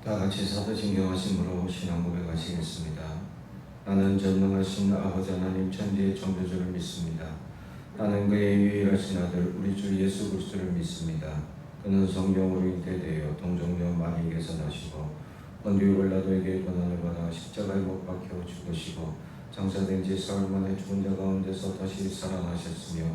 다 같이 사도신경하심으로 신앙 고백하시겠습니다. 나는 전능하신 아버지 하나님 천지의 창조주를 믿습니다. 나는 그의 유일하신 아들 우리 주 예수 그리스도를 믿습니다. 그는 성령으로 잉태되어 동정녀 마리에게서 나시고 본디오 빌라도에게 고난을 받아 십자가에 못 박혀 죽으시고 장사된 지 사흘 만에 죽은 자 가운데서 다시 살아나셨으며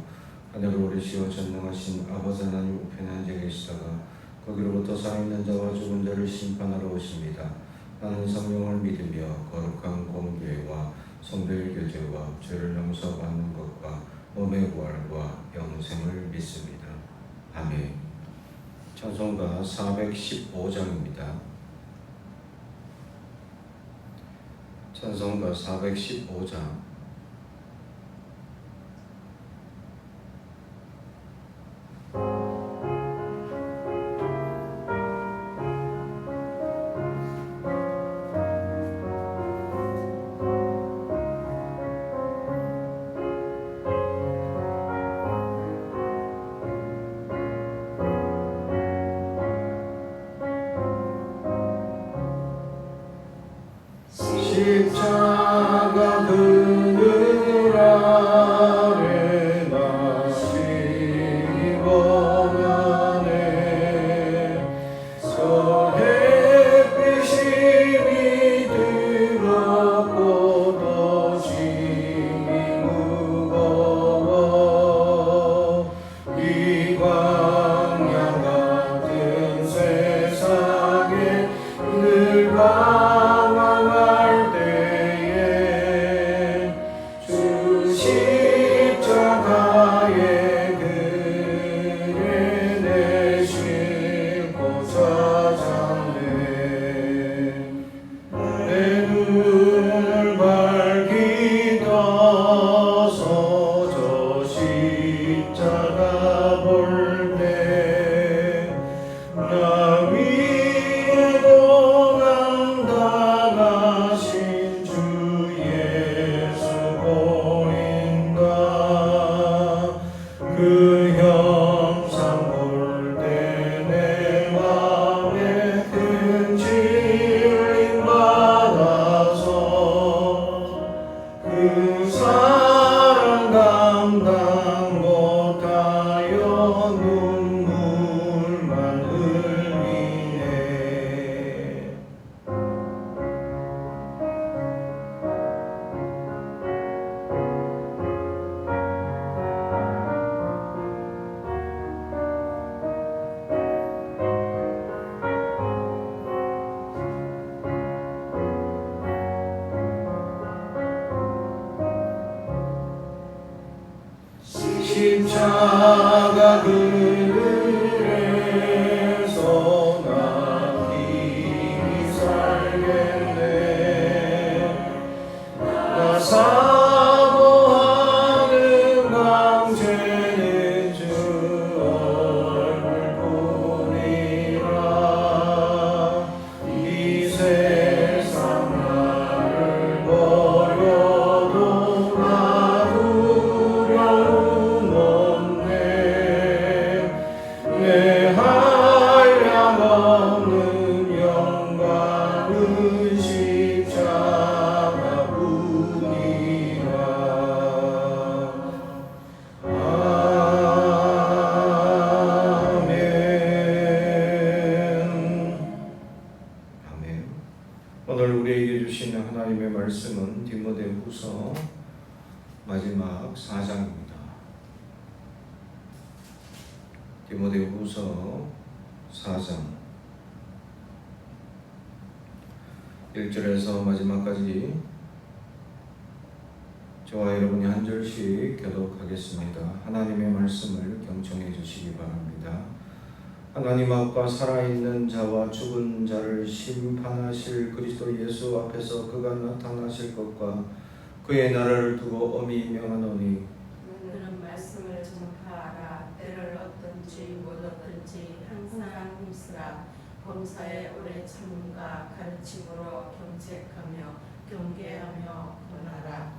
하늘을 오르시어 전능하신 아버지 하나님 우편에 앉아 계시다가 거기로부터 살아있는 자와 죽은 자를 심판하러 오십니다. 나는 성령을 믿으며 거룩한 공교회와 성도의 교제와 죄를 용서받는 것과 몸의 부활과 영생을 믿습니다. 아멘. 찬송가 415장입니다. 찬송가 415장. 십자가 그늘 아래 나 시범하네 서 햇빛이 비들었고 더 짐이 무거워 이 광야 같은 세상에 늘 십자가 그늘에서 나 길이 살겠네 나 사모하는 강제는 주 얼굴뿐이라 이 세상 나를 버려도 나 두려움 내 한량없는 영광은 십자가뿐이라. 아멘. 아멘. 오늘 우리에게 주시는 하나님의 말씀은 디모데후서 마지막 4장입니다. 디모데후서 4장 1절에서 마지막까지 저와 여러분이 한 절씩 교독하겠습니다. 하나님의 말씀을 경청해 주시기 바랍니다. 하나님 앞과 살아있는 자와 죽은 자를 심판하실 그리스도 예수 앞에서 그가 나타나실 것과 그의 나라를 두고 엄히 명하노니 너는 말씀을 전파하라. 때를 얻든지 못 얻든지 항상 힘쓰라. 범사에 오래 참음과 가르침으로 경책하며 경계하며 권하라.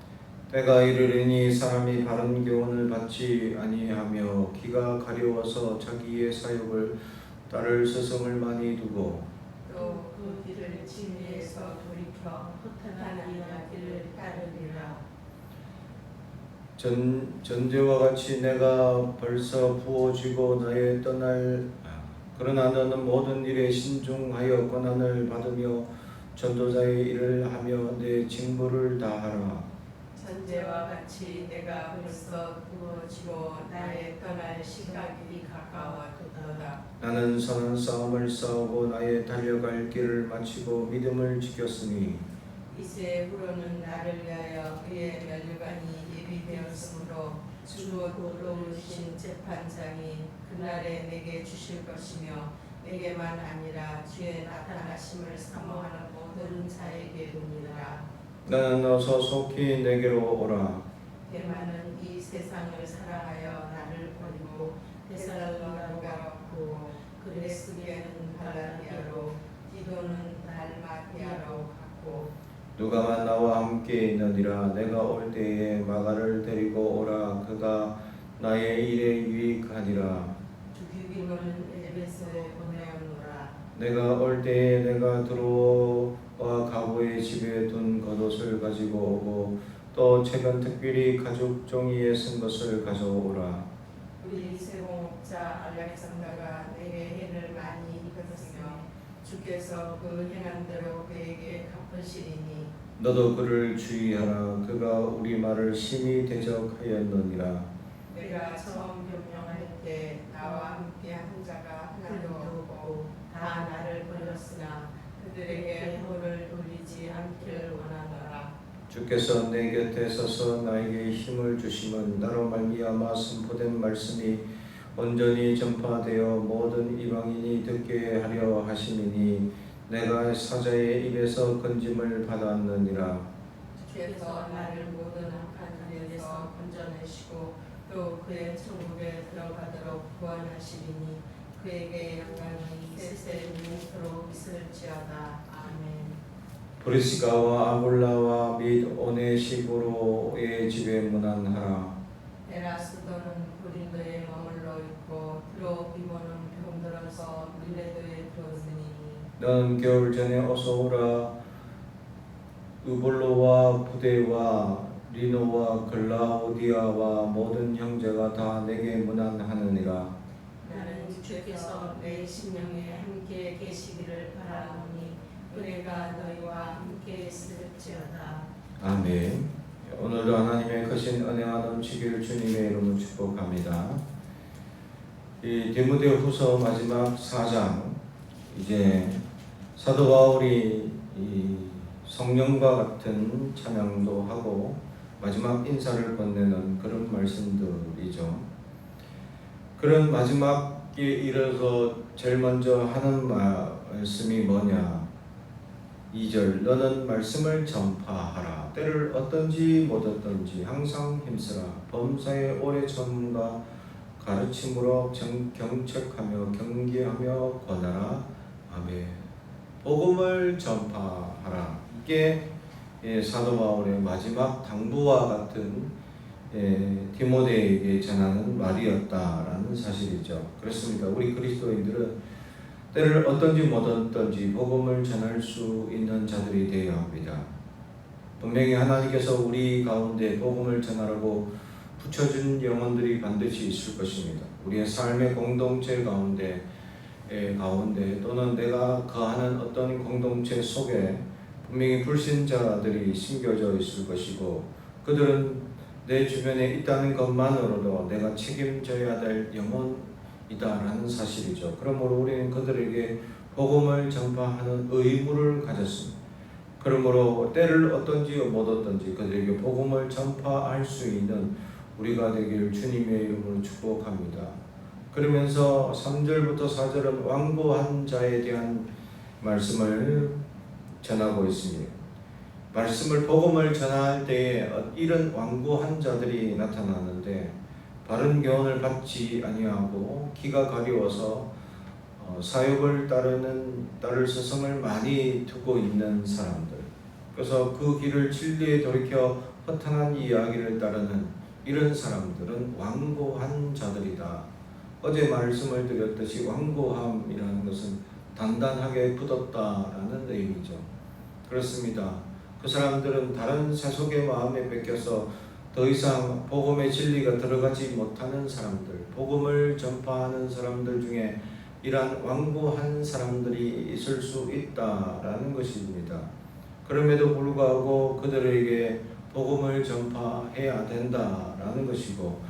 때가 이르리니 사람이 바른 교훈을 받지 아니하며 귀가 가려워서 자기의 사욕을 따를 스승을 많이 두고 또 그 길을 진리에서 돌이켜 허탄한 이야기를 따르리라. 전제와 같이 내가 벌써 부어지고 나의 떠날 그러나 너는 모든 일에 신중하여 권한을 받으며 전도자의 일을 하며 내 직무를 다하라. 전제와 같이 내가 벌써 부어지고 나의 떠날 시각이 가까워졌도다. 나는 선한 싸움을 싸우고 나의 달려갈 길을 마치고 믿음을 지켰으니 이제 후로는 나를 위하여 그의 면류관이 예비되었으므로 주로 도로우신 재판장이 그날에 내게 주실 것이며 내게만 아니라 주의 나타나심을 사모하는 모든 자에게 오니라. 나는 어서 속히 내게로 오라. 대만은 이 세상을 사랑하여 나를 버리고 데살로니가로 갔고 그레스게는 갈라디아로 디도는 달마티아로 갔고 누가만 나와 함께 있느니라. 내가 올 때에 마가를 데리고 오라. 그가 나의 일에 유익하니라. 주기고는 에베소에 보내오노라. 내가 올 때에 내가 드로와 가보의 집에 둔 겉옷을 가지고 오고 또 최근 특별히 가죽 종이에 쓴 것을 가져오라. 우리 세공업자 알렉산더가 내게 해를 많이 입었으며 주께서 그 행한 대로 그에게 갚으시리니 너도 그를 주의하라. 그가 우리 말을 심히 대적하였느니라. 내가 처음 변명할 때 나와 함께 한 자가 하나도 없고 다 나를 버렸으나 그들에게 호를 돌리지 않기를 원하노라. 주께서 내 곁에 서서 나에게 힘을 주심은 나로 말미암아 선포된 말씀이 온전히 전파되어 모든 이방인이 듣게 하려 하심이니 내가 사자의 입에서 건짐을 받았느니라. 주께서 나를 모든 악한 일에서 건져내시고 또 그의 천국에 들어가도록 구원하시리니 그에게 영광이 세세토록 있을지어다. 아멘. 브리스가와 아굴라와 및 오네시보로의 집에 문안하라. 에라스도는 고린도에 머물러 있고 드로피모는 병들어서 밀레도에 들어오니 너는 겨울 전에 어서 오라. 우볼로와 부데와 리노와 글라우디아와 모든 형제가 다 내게 문안하느니라. 나는 주께서 내 심령에 함께 계시기를 바라오니 은혜가 너희와 함께 있을지어다. 아멘. 오늘도 하나님의 크신 은혜가 넘치기를 주님의 이름으로 축복합니다. 이 디모데후서 마지막 4장 이제 사도 바울이 이 성령과 같은 찬양도 하고 마지막 인사를 건네는 그런 말씀들이죠. 그런 마지막에 이르러서 제일 먼저 하는 말씀이 뭐냐? 2절 너는 말씀을 전파하라. 때를 어떤지 못 어떤지 항상 힘쓰라. 범사의 오래 전문가 가르침으로 경책하며 경계하며 권하라. 아멘. 복음을 전파하라. 이게 사도 바울의 마지막 당부와 같은 디모데에게 전하는 말이었다라는 사실이죠. 그렇습니다. 우리 그리스도인들은 때를 어떤지 못 어떤지 복음을 전할 수 있는 자들이 되어야 합니다. 분명히 하나님께서 우리 가운데 복음을 전하라고 붙여준 영혼들이 반드시 있을 것입니다. 우리의 삶의 공동체 가운데 또는 내가 거하는 어떤 공동체 속에 분명히 불신자들이 심겨져 있을 것이고 그들은 내 주변에 있다는 것만으로도 내가 책임져야 될 영혼이다라는 사실이죠. 그러므로 우리는 그들에게 복음을 전파하는 의무를 가졌습니다. 그러므로 때를 어떤지 못 어떤지 그들에게 복음을 전파할 수 있는 우리가 되기를 주님의 이름으로 축복합니다. 그러면서 3절부터 4절은 완고한 자에 대한 말씀을 전하고 있습니다. 복음을 전할 때에 이런 완고한 자들이 나타나는데 바른 교훈을 받지 아니하고 기가 가려워서 사욕을 따를 스승을 많이 두고 있는 사람들. 그래서 그 길을 진리에 돌이켜 허탄한 이야기를 따르는 이런 사람들은 완고한 자들이다. 어제 말씀을 드렸듯이 완고함이라는 것은 단단하게 굳었다라는 의미죠. 그렇습니다. 그 사람들은 다른 세속의 마음에 뺏겨서 더 이상 복음의 진리가 들어가지 못하는 사람들, 복음을 전파하는 사람들 중에 이러한 완고한 사람들이 있을 수 있다라는 것입니다. 그럼에도 불구하고 그들에게 복음을 전파해야 된다라는 것이고,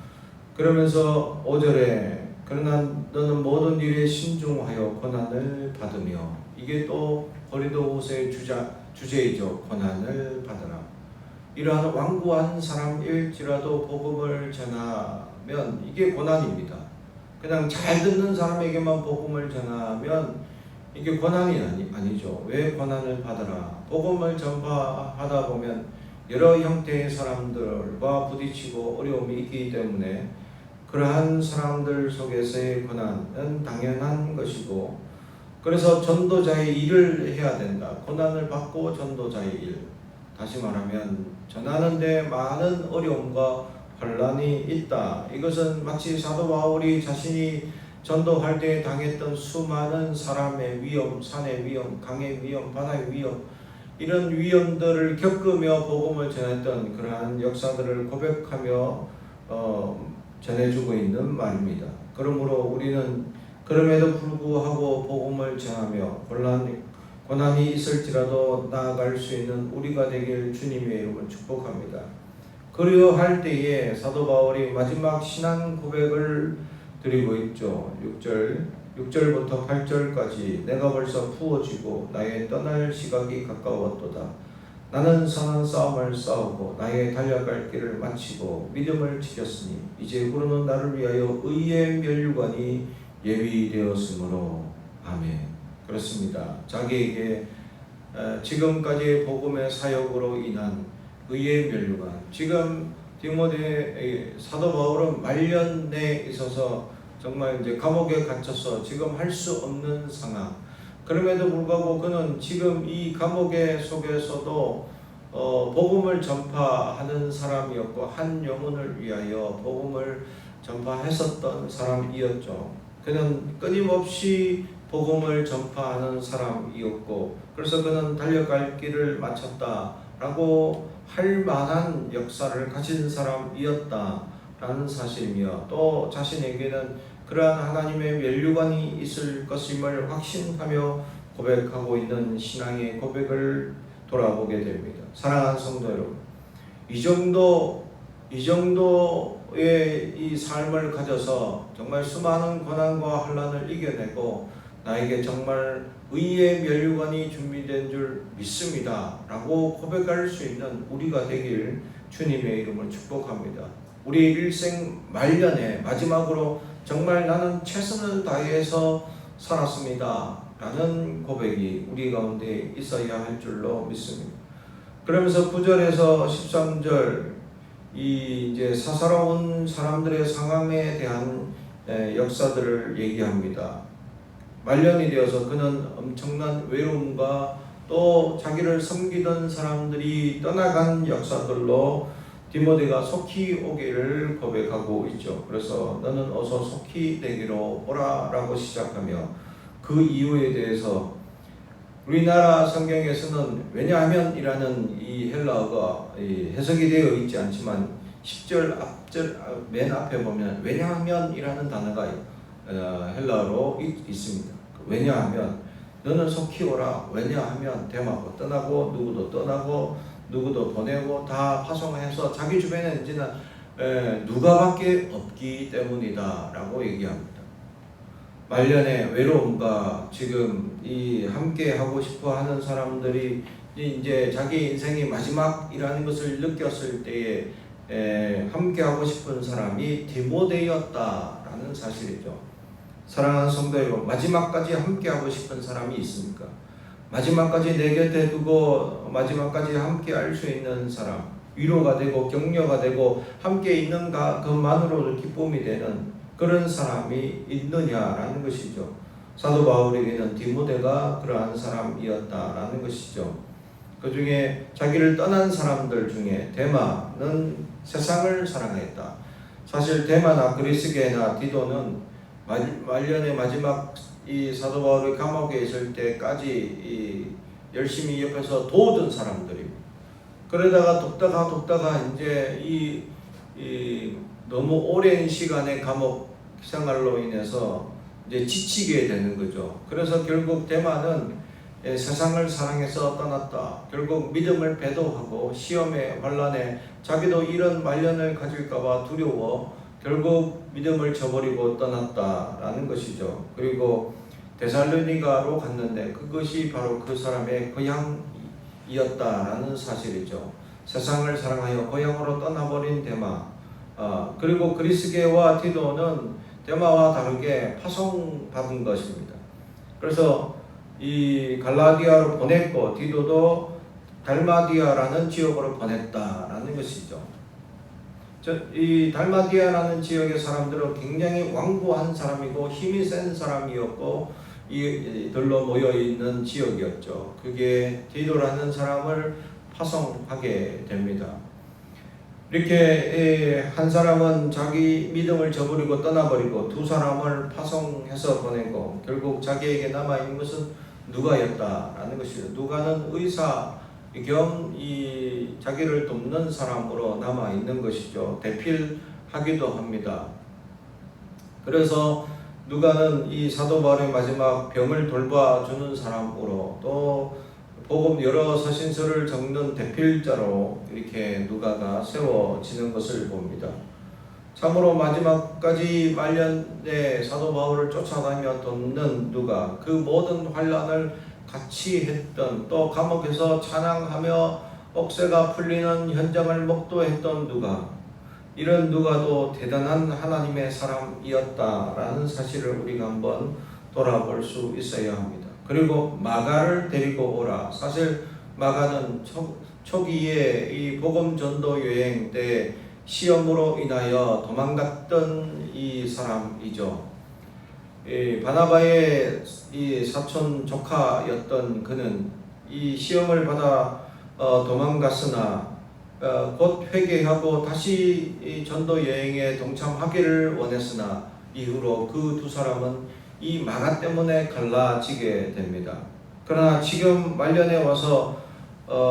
그러면서 5절에 그러나 너는 모든 일에 신중하여 고난을 받으며, 이게 또 고린도후서의 주제이죠. 고난을 받으라. 이러한 완고한 사람일지라도 복음을 전하면 이게 고난입니다. 그냥 잘 듣는 사람에게만 복음을 전하면 이게 고난이 아니죠. 왜 고난을 받으라? 복음을 전파하다 보면 여러 형태의 사람들과 부딪히고 어려움이 있기 때문에 그러한 사람들 속에서의 고난은 당연한 것이고, 그래서 전도자의 일을 해야 된다. 고난을 받고 전도자의 일. 다시 말하면 전하는데 많은 어려움과 혼란이 있다. 이것은 마치 사도 바울이 자신이 전도할 때 당했던 수많은 사람의 위험, 산의 위험, 강의 위험, 바다의 위험, 이런 위험들을 겪으며 복음을 전했던 그러한 역사들을 고백하며 전해주고 있는 말입니다. 그러므로 우리는 그럼에도 불구하고 복음을 전하며 고난이 있을지라도 나아갈 수 있는 우리가 되길 주님의 이름으로 축복합니다. 그리할 때에 사도 바울이 마지막 신앙 고백을 드리고 있죠. 6절부터 8절까지 내가 벌써 부어지고 나의 떠날 시각이 가까웠도다. 나는 선한 싸움을 싸우고 나의 달려갈 길을 마치고 믿음을 지켰으니 이제 후로는 나를 위하여 의의 면류관이 예비되었으므로. 아멘. 그렇습니다. 자기에게 지금까지의 복음의 사역으로 인한 의의 면류관, 지금 디모데 사도 바울은 말년에 있어서 정말 이제 감옥에 갇혀서 지금 할 수 없는 상황. 그럼에도 불구하고 그는 지금 이 감옥의 속에서도 복음을 전파하는 사람이었고 한 영혼을 위하여 복음을 전파했었던 사람이었죠. 그는 끊임없이 복음을 전파하는 사람이었고, 그래서 그는 달려갈 길을 마쳤다라고 할 만한 역사를 가진 사람이었다라는 사실이며, 또 자신에게는 그러한 하나님의 면류관이 있을 것임을 확신하며 고백하고 있는 신앙의 고백을 돌아보게 됩니다. 사랑하는 성도 여러분, 이 정도의 이 삶을 가져서 정말 수많은 고난과 환난을 이겨내고 나에게 정말 의의 면류관이 준비된 줄 믿습니다 라고 고백할 수 있는 우리가 되길 주님의 이름을 축복합니다. 우리 일생 말년에 마지막으로 정말 나는 최선을 다해서 살았습니다 라는 고백이 우리 가운데 있어야 할 줄로 믿습니다. 그러면서 9절에서 13절 이제 사사로운 사람들의 상황에 대한 역사들을 얘기합니다. 말년이 되어서 그는 엄청난 외로움과 또 자기를 섬기던 사람들이 떠나간 역사들로 디모데가 속히 오기를 고백하고 있죠. 그래서 너는 어서 속히 내게로 오라라고 시작하며 그 이유에 대해서 우리나라 성경에서는 왜냐하면이라는 이 헬라어가 해석이 되어 있지 않지만 10절 앞절 맨 앞에 보면 왜냐하면이라는 단어가 헬라어로 있습니다. 왜냐하면 너는 속히 오라. 왜냐하면 데마고 떠나고 누구도 떠나고 누구도 보내고 다 파송해서 자기 주변에 이제는 누가밖에 없기 때문이다 라고 얘기합니다. 말년의 외로움과 지금 이 함께 하고 싶어 하는 사람들이 이제 자기 인생이 마지막이라는 것을 느꼈을 때에 함께 하고 싶은 사람이 디모데였다라는 사실이죠. 사랑하는 성도 여러분, 마지막까지 함께 하고 싶은 사람이 있습니까? 마지막까지 내 곁에 두고 마지막까지 함께 할 수 있는 사람, 위로가 되고 격려가 되고 함께 있는 것만으로도 기쁨이 되는 그런 사람이 있느냐라는 것이죠. 사도 바울에게는 디모데가 그러한 사람이었다라는 것이죠. 그 중에 자기를 떠난 사람들 중에 데마는 세상을 사랑했다. 사실 데마나 그리스게나 디도는 말년의 마지막 이 사도 바울이 감옥에 있을 때까지 열심히 옆에서 도우던 사람들입니다. 그러다가 돕다가 이제 이 너무 오랜 시간의 감옥 생활로 인해서 이제 지치게 되는 거죠. 그래서 결국 데마는 세상을 사랑해서 떠났다. 결국 믿음을 배도하고 시험에 환란에 자기도 이런 말년을 가질까봐 두려워 결국 믿음을 저버리고 떠났다라는 것이죠. 그리고 데살로니가로 갔는데 그것이 바로 그 사람의 고향이었다라는 사실이죠. 세상을 사랑하여 고향으로 떠나버린 데마. 그리고 그리스게와 디도는 데마와 다르게 파송받은 것입니다. 그래서 이 갈라디아로 보냈고 디도도 달마디아라는 지역으로 보냈다라는 것이죠. 이 달마디아라는 지역의 사람들은 굉장히 완고한 사람이고 힘이 센 사람이었고 이들로 모여 있는 지역이었죠. 그게 디도라는 사람을 파송하게 됩니다. 이렇게 한 사람은 자기 믿음을 저버리고 떠나버리고 두 사람을 파송해서 보내고 결국 자기에게 남아있는 것은 누가였다라는 것이죠. 누가는 의사 겸 이 자기를 돕는 사람으로 남아있는 것이죠. 대필하기도 합니다. 그래서 누가는 이 사도 바울의 마지막 병을 돌봐주는 사람으로 또 복음 여러 서신서를 적는 대필자로 이렇게 누가가 세워지는 것을 봅니다. 참으로 마지막까지 말년에 사도 바울을 쫓아다니며 돕는 누가, 그 모든 환난을 같이 했던, 또 감옥에서 찬양하며 억새가 풀리는 현장을 목도했던 누가, 이런 누가도 대단한 하나님의 사람이었다라는 사실을 우리가 한번 돌아볼 수 있어야 합니다. 그리고 마가를 데리고 오라. 사실 마가는 초기에 이 복음 전도 여행 때 시험으로 인하여 도망갔던 이 사람이죠. 바나바의 이 사촌 조카였던 그는 이 시험을 받아 도망갔으나 곧 회개하고 다시 이 전도 여행에 동참하기를 원했으나 이후로 그 두 사람은 이 마가 때문에 갈라지게 됩니다. 그러나 지금 말년에 와서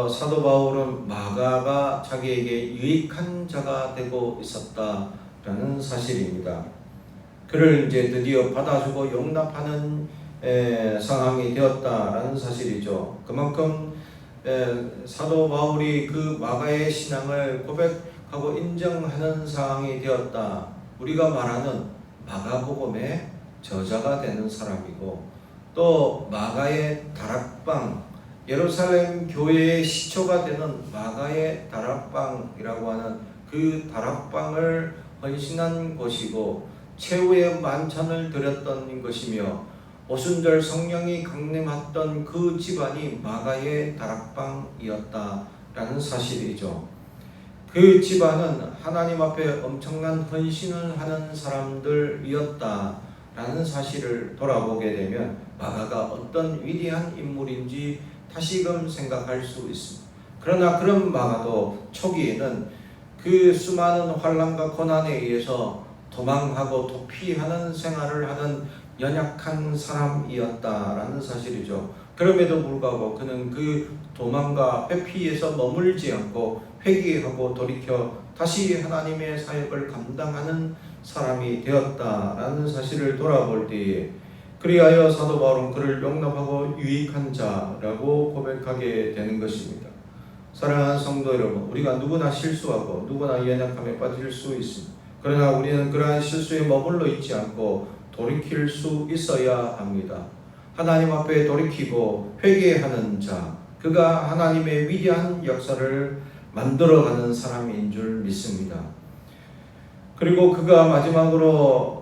사도 바울은 마가가 자기에게 유익한 자가 되고 있었다라는 사실입니다. 그를 이제 드디어 받아주고 용납하는 상황이 되었다라는 사실이죠. 그만큼 사도 바울이 그 마가의 신앙을 고백하고 인정하는 상황이 되었다. 우리가 말하는 마가복음의 저자가 되는 사람이고, 또 마가의 다락방, 예루살렘 교회의 시초가 되는 마가의 다락방이라고 하는 그 다락방을 헌신한 곳이고 최후의 만찬을 드렸던 것이며 오순절 성령이 강림했던 그 집안이 마가의 다락방이었다라는 사실이죠. 그 집안은 하나님 앞에 엄청난 헌신을 하는 사람들이었다라는 사실을 돌아보게 되면 마가가 어떤 위대한 인물인지 다시금 생각할 수 있습니다. 그러나 그런 마가도 초기에는 그 수많은 환난과 고난에 의해서 도망하고 도피하는 생활을 하는 연약한 사람이었다라는 사실이죠. 그럼에도 불구하고 그는 그 도망과 회피에서 머물지 않고 회개하고 돌이켜 다시 하나님의 사역을 감당하는 사람이 되었다라는 사실을 돌아볼 때에 그리하여 사도 바울은 그를 용납하고 유익한 자라고 고백하게 되는 것입니다. 사랑하는 성도 여러분, 우리가 누구나 실수하고 누구나 연약함에 빠질 수 있습니다. 그러나 우리는 그러한 실수에 머물러 있지 않고 돌이킬 수 있어야 합니다. 하나님 앞에 돌이키고 회개하는 자, 그가 하나님의 위대한 역사를 만들어가는 사람인 줄 믿습니다. 그리고 그가 마지막으로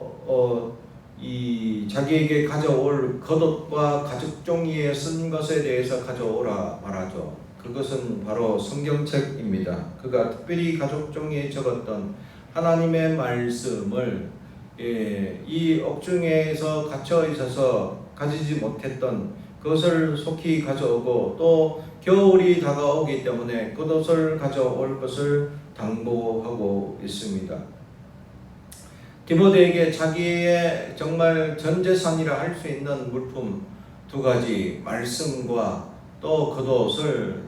자기에게 가져올 겉옷과 가죽종이에 쓴 것에 대해서 가져오라 말하죠. 그것은 바로 성경책입니다. 그가 특별히 가죽종이에 적었던 하나님의 말씀을 이 옥중에서 갇혀 있어서 가지지 못했던 그것을 속히 가져오고 또 겨울이 다가오기 때문에 겉옷을 가져올 것을 당부하고 있습니다. 디모데에게 자기의 정말 전 재산이라 할 수 있는 물품 두 가지, 말씀과 또 겉옷을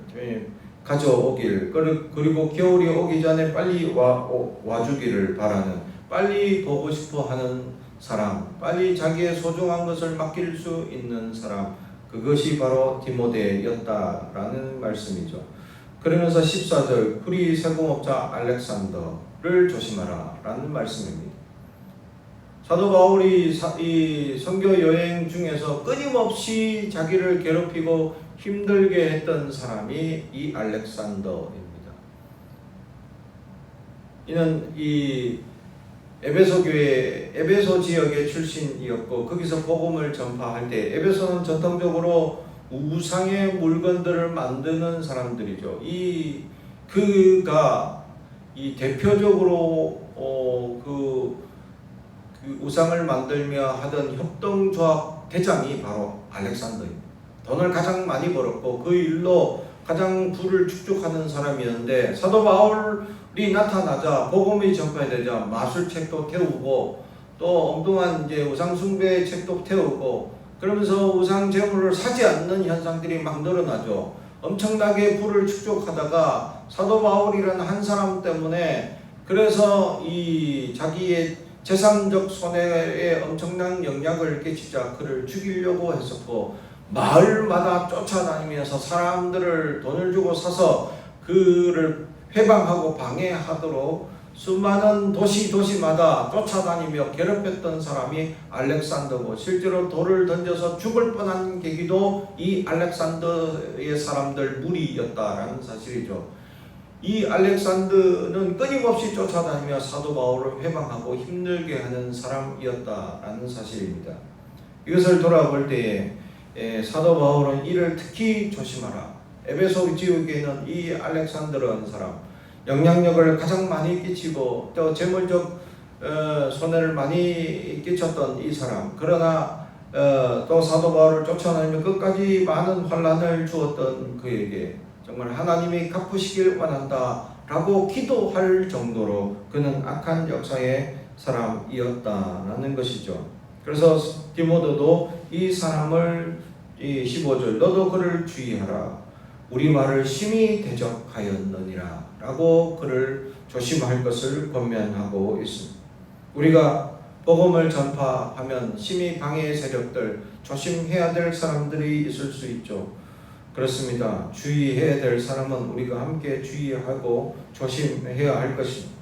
가져오길, 그리고 겨울이 오기 전에 빨리 와주기를 바라는, 빨리 보고 싶어 하는 사람, 빨리 자기의 소중한 것을 맡길 수 있는 사람, 그것이 바로 디모데였다라는 말씀이죠. 그러면서 14절, 프리 세공업자 알렉산더를 조심하라 라는 말씀입니다. 사도 바울이 이 선교 여행 중에서 끊임없이 자기를 괴롭히고 힘들게 했던 사람이 이 알렉산더입니다. 이는 이 에베소 교회, 에베소 지역의 출신이었고, 거기서 복음을 전파할 때, 에베소는 전통적으로 우상의 물건들을 만드는 사람들이죠. 그가 이 대표적으로 그 우상을 만들며 하던 협동조합 대장이 바로 알렉산더입니다. 돈을 가장 많이 벌었고 그 일로 가장 부를 축적하는 사람이었는데, 사도 바울이 나타나자 복음이 전파되자 마술책도 태우고 또 엉뚱한 이제 우상 숭배 책도 태우고, 그러면서 우상 제물을 사지 않는 현상들이 막 늘어나죠. 엄청나게 부를 축적하다가 사도 바울이라는 한 사람 때문에, 그래서 이 자기의 재산적 손해에 엄청난 영향을 끼치자 그를 죽이려고 했었고, 마을마다 쫓아다니면서 사람들을 돈을 주고 사서 그를 회방하고 방해하도록 수많은 도시마다 쫓아다니며 괴롭혔던 사람이 알렉산더고, 실제로 돌을 던져서 죽을 뻔한 계기도 이 알렉산더의 사람들 무리였다라는 사실이죠. 이 알렉산더는 끊임없이 쫓아다니며 사도 바울을 회방하고 힘들게 하는 사람이었다라는 사실입니다. 이것을 돌아볼 때에 사도 바울은 이를 특히 조심하라. 에베소 지역에는 이 알렉산더라는 사람, 영향력을 가장 많이 끼치고 또 재물적 손해를 많이 끼쳤던 이 사람, 그러나 또 사도 바울을 쫓아다니며 끝까지 많은 환난을 주었던 그에게 정말 하나님이 갚으시길 원한다 라고 기도할 정도로 그는 악한 역사의 사람이었다라는 것이죠. 그래서 디모데도 이 사람을 15절, 너도 그를 주의하라. 우리 말을 심히 대적하였느니라 라고 그를 조심할 것을 권면하고 있습니다. 우리가 복음을 전파하면 심히 방해의 세력들, 조심해야 될 사람들이 있을 수 있죠. 그렇습니다. 주의해야 될 사람은 우리가 함께 주의하고 조심해야 할 것입니다.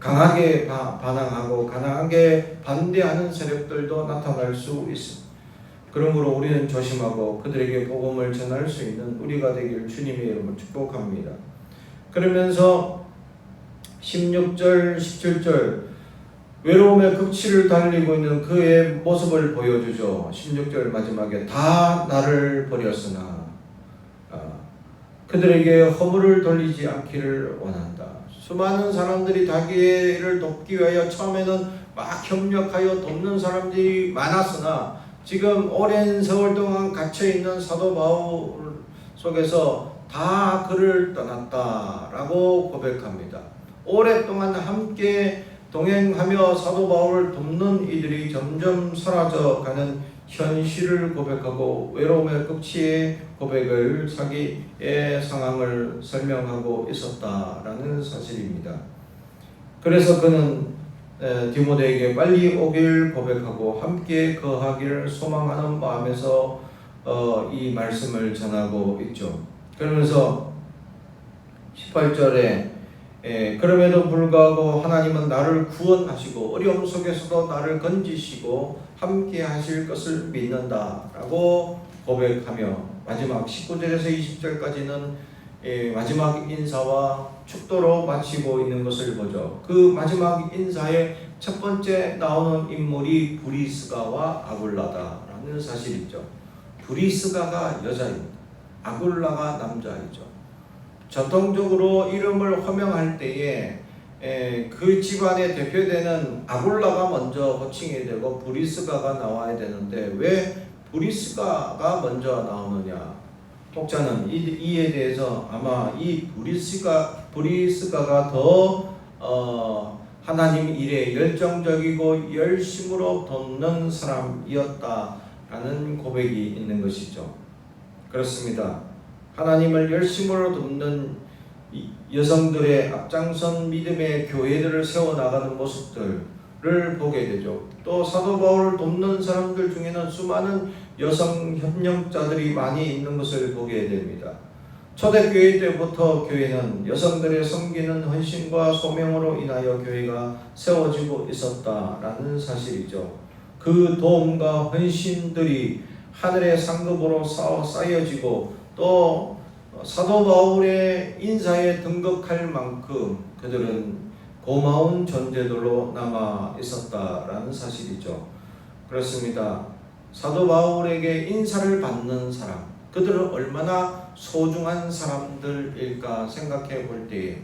강하게 반항하고 강하게 반대하는 세력들도 나타날 수 있습니다. 그러므로 우리는 조심하고 그들에게 복음을 전할 수 있는 우리가 되길 주님의 이름으로 축복합니다. 그러면서 16절, 17절 외로움의 극치를 달리고 있는 그의 모습을 보여주죠. 16절 마지막에 다 나를 버렸으나 그들에게 허물을 돌리지 않기를 원한다. 수많은 사람들이 자기를 돕기 위하여 처음에는 막 협력하여 돕는 사람들이 많았으나 지금 오랜 세월 동안 갇혀있는 사도 바울 속에서 다 그를 떠났다라고 고백합니다. 오랫동안 함께 동행하며 사도 바울을 돕는 이들이 점점 사라져가는 현실을 고백하고 외로움의 극치의 고백을 자기의 상황을 설명하고 있었다라는 사실입니다. 그래서 그는 디모데에게 빨리 오길 고백하고 함께 거하기를 소망하는 마음에서 이 말씀을 전하고 있죠. 그러면서 18절에 그럼에도 불구하고 하나님은 나를 구원하시고 어려움 속에서도 나를 건지시고 함께 하실 것을 믿는다 라고 고백하며 마지막 19절에서 20절까지는 마지막 인사와 축도로 마치고 있는 것을 보죠. 그 마지막 인사의 첫 번째 나오는 인물이 브리스가와 아굴라다라는 사실이죠. 브리스가가 여자입니다. 아굴라가 남자이죠. 전통적으로 이름을 호명할 때에 그 집안에 대표되는 아굴라가 먼저 호칭이 되고 브리스가가 나와야 되는데 왜 브리스가가 먼저 나오느냐? 독자는 이에 대해서 아마 이 브리스가가 더 하나님 일에 열정적이고 열심으로 돕는 사람이었다라는 고백이 있는 것이죠. 그렇습니다. 하나님을 열심으로 돕는 여성들의 앞장선 믿음의 교회들을 세워나가는 모습들을 보게 되죠. 또 사도 바울을 돕는 사람들 중에는 수많은 여성 협력자들이 많이 있는 것을 보게 됩니다. 초대교회 때부터 교회는 여성들의 섬기는 헌신과 소명으로 인하여 교회가 세워지고 있었다라는 사실이죠. 그 도움과 헌신들이 하늘의 상급으로 쌓여지고 또 사도 바울의 인사에 등극할 만큼 그들은 고마운 존재들로 남아 있었다라는 사실이죠. 그렇습니다. 사도 바울에게 인사를 받는 사람, 그들은 얼마나 소중한 사람들일까 생각해 볼 때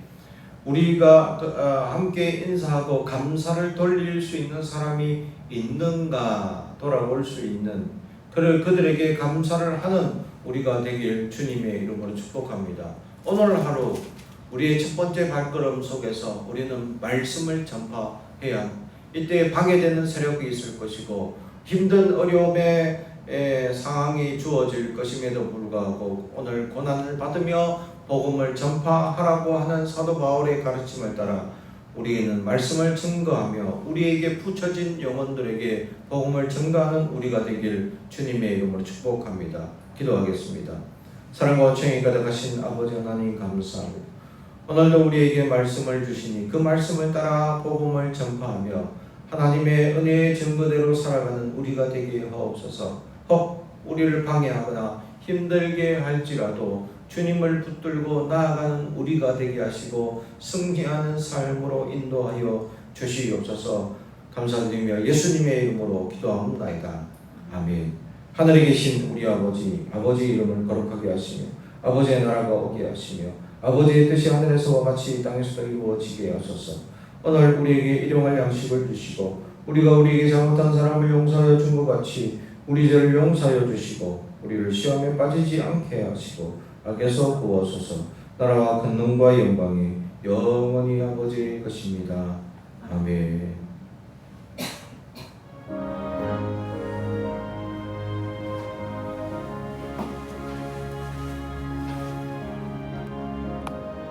우리가 함께 인사하고 감사를 돌릴 수 있는 사람이 있는가 돌아볼 수 있는 그들에게 감사를 하는 우리가 되길 주님의 이름으로 축복합니다. 오늘 하루 우리의 첫 번째 발걸음 속에서 우리는 말씀을 전파해야 이때 방해되는 세력이 있을 것이고 힘든 어려움의 상황이 주어질 것임에도 불구하고 오늘 고난을 받으며 복음을 전파하라고 하는 사도 바울의 가르침을 따라 우리는 말씀을 증거하며 우리에게 붙여진 영혼들에게 복음을 전가하는 우리가 되길 주님의 이름으로 축복합니다. 기도하겠습니다. 사랑과 청이 가득하신 아버지 하나님 감사합니다. 오늘도 우리에게 말씀을 주시니 그 말씀을 따라 복음을 전파하며 하나님의 은혜의 증거대로 살아가는 우리가 되게 하옵소서. 혹 우리를 방해하거나 힘들게 할지라도 주님을 붙들고 나아가는 우리가 되게 하시고 승리하는 삶으로 인도하여 주시옵소서. 감사드리며 예수님의 이름으로 기도하옵나이다. 아멘. 하늘에 계신 우리 아버지 이름을 거룩하게 하시며 아버지의 나라가 오게 하시며 아버지의 뜻이 하늘에서와 같이 땅에서도 이루어지게 하소서. 오늘 우리에게 일용할 양식을 주시고 우리가 우리에게 잘못한 사람을 용서하여 준 것 같이 우리 죄를 용서하여 주시고 우리를 시험에 빠지지 않게 하시고 악에서 구하소서. 나라와 권능과 영광이 영원히 아버지의 것입니다. 아멘.